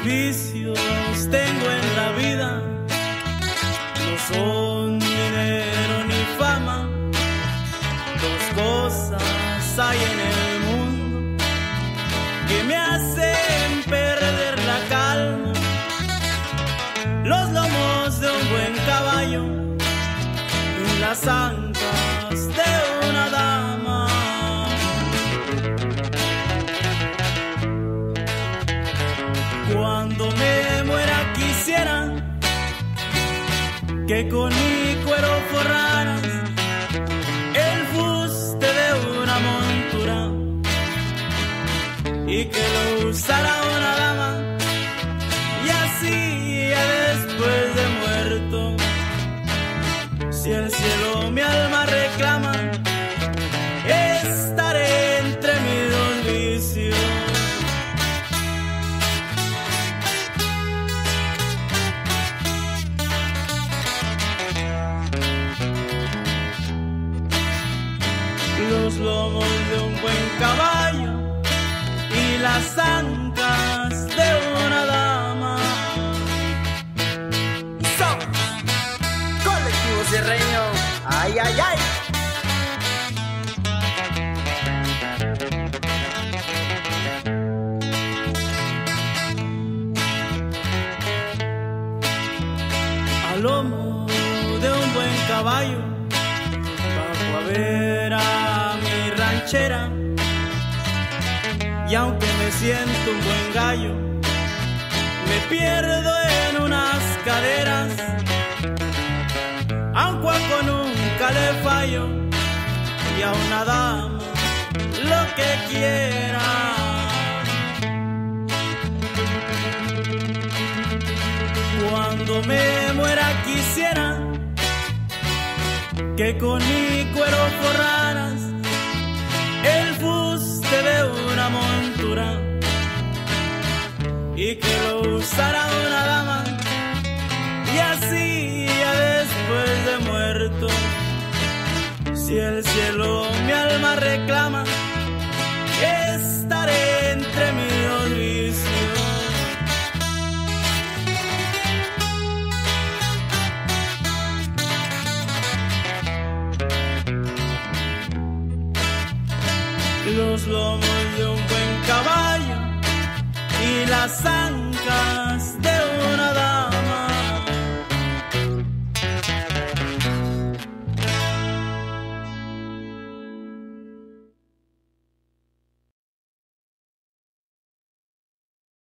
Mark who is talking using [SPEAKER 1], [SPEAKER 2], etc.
[SPEAKER 1] Vicios tengo en la vida, no son dinero ni fama. Dos cosas hay en el mundo que me hacen perder la calma: los lomos de un buen caballo y las ancas de una dama. Cuando me muera quisiera que con mi cuero forraras el fuste de una montura y que lo usara una dama, y así ya después de muerto, si el cielo mi alma reclama, estaré entre mis dos vicios. Los lomos de un buen caballo y las ancas de una dama.
[SPEAKER 2] Colectivo Sierreño, ay, ay, ay.
[SPEAKER 1] Al lomo de un buen caballo bajo a ver a mi ranchera, y aunque me siento un buen gallo, me pierdo en unas caderas, aunque con nunca le fallo, y a una dama lo que quiera. Cuando me muera quisiera que con mi cuero forraras el fuste de una montura y que lo usara una dama, y así ya después de muerto, si el cielo mi alma reclama, estaré entre mis dos vicios. Los lomos de un buen caballo y las ancas de